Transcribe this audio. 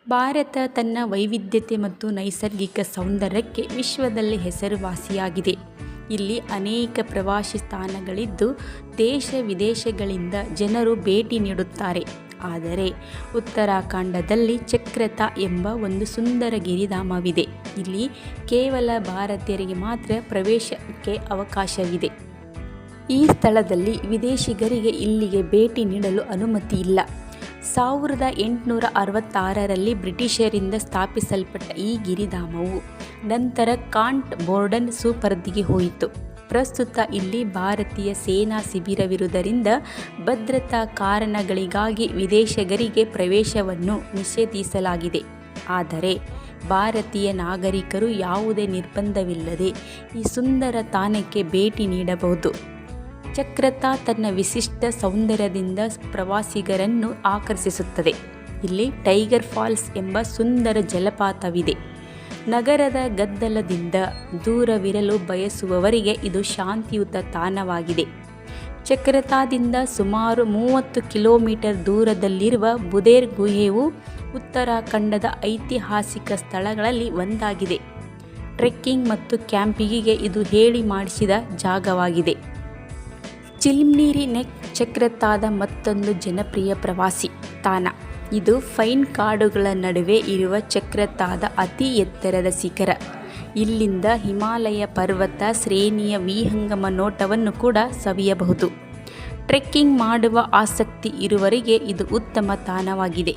ಭಾರತ ತನ್ನ ವೈವಿಧ್ಯತೆ ಮತ್ತು ನೈಸರ್ಗಿಕ ಸೌಂದರ್ಯಕ್ಕೆ ವಿಶ್ವದಲ್ಲಿ ಹೆಸರುವಾಸಿಯಾಗಿದೆ. ಇಲ್ಲಿ ಅನೇಕ ಪ್ರವಾಸಿ ತಾಣಗಳಿದ್ದು ದೇಶ ವಿದೇಶಗಳಿಂದ ಜನರು ಭೇಟಿ ನೀಡುತ್ತಾರೆ. ಆದರೆ ಉತ್ತರಾಖಂಡದಲ್ಲಿ ಚಕ್ರತಾ ಎಂಬ ಒಂದು ಸುಂದರ ಗಿರಿಧಾಮವಿದೆ. ಇಲ್ಲಿ ಕೇವಲ ಭಾರತೀಯರಿಗೆ ಮಾತ್ರ ಪ್ರವೇಶಕ್ಕೆ ಅವಕಾಶವಿದೆ. ಈ ಸ್ಥಳದಲ್ಲಿ ವಿದೇಶಿಗರಿಗೆ ಇಲ್ಲಿಗೆ ಭೇಟಿ ನೀಡಲು ಅನುಮತಿ ಇಲ್ಲ. 1866ರಲ್ಲಿ ಬ್ರಿಟಿಷರಿಂದ ಸ್ಥಾಪಿಸಲ್ಪಟ್ಟ ಈ ಗಿರಿಧಾಮವು ನಂತರ ಕಾಂಟ್ ಬೋರ್ಡನ್ ಸುಪರ್ದಿಗೆ ಹೋಯಿತು. ಪ್ರಸ್ತುತ ಇಲ್ಲಿ ಭಾರತೀಯ ಸೇನಾ ಶಿಬಿರವಿರುವುದರಿಂದ ಭದ್ರತಾ ಕಾರಣಗಳಿಗಾಗಿ ವಿದೇಶಿಗರಿಗೆ ಪ್ರವೇಶವನ್ನು ನಿಷೇಧಿಸಲಾಗಿದೆ. ಆದರೆ ಭಾರತೀಯ ನಾಗರಿಕರು ಯಾವುದೇ ನಿರ್ಬಂಧವಿಲ್ಲದೆ ಈ ಸುಂದರ ತಾಣಕ್ಕೆ ಭೇಟಿ ನೀಡಬಹುದು. ಚಕ್ರತಾ ತನ್ನ ವಿಶಿಷ್ಟ ಸೌಂದರ್ಯದಿಂದ ಪ್ರವಾಸಿಗರನ್ನು ಆಕರ್ಷಿಸುತ್ತದೆ. ಇಲ್ಲಿ ಟೈಗರ್ ಫಾಲ್ಸ್ ಎಂಬ ಸುಂದರ ಜಲಪಾತವಿದೆ. ನಗರದ ಗದ್ದಲದಿಂದ ದೂರವಿರಲು ಬಯಸುವವರಿಗೆ ಇದು ಶಾಂತಿಯುತ ತಾಣವಾಗಿದೆ. ಚಕ್ರತಾದಿಂದ ಸುಮಾರು 30 ಕಿಲೋಮೀಟರ್ ದೂರದಲ್ಲಿರುವ ಬುದೇರ್ ಗುಹೆಯು ಉತ್ತರಾಖಂಡದ ಐತಿಹಾಸಿಕ ಸ್ಥಳಗಳಲ್ಲಿ ಒಂದಾಗಿದೆ. ಟ್ರೆಕ್ಕಿಂಗ್ ಮತ್ತು ಕ್ಯಾಂಪಿಂಗಿಗೆ ಇದು ಹೇಳಿ ಮಾಡಿಸಿದ ಜಾಗವಾಗಿದೆ. ಚಿಲ್ಮ್ನೀರಿ ನೆಕ್ ಚಕ್ರತಾದ ಮತ್ತೊಂದು ಜನಪ್ರಿಯ ಪ್ರವಾಸಿ ತಾಣ. ಇದು ಪೈನ್ ಕಾಡುಗಳ ನಡುವೆ ಇರುವ ಚಕ್ರತಾದ ಅತಿ ಎತ್ತರದ ಶಿಖರ. ಇಲ್ಲಿಂದ ಹಿಮಾಲಯ ಪರ್ವತ ಶ್ರೇಣಿಯ ವಿಹಂಗಮ ನೋಟವನ್ನು ಕೂಡ ಸವಿಯಬಹುದು. ಟ್ರೆಕ್ಕಿಂಗ್ ಮಾಡುವ ಆಸಕ್ತಿ ಇರುವವರಿಗೆ ಇದು ಉತ್ತಮ ತಾಣವಾಗಿದೆ.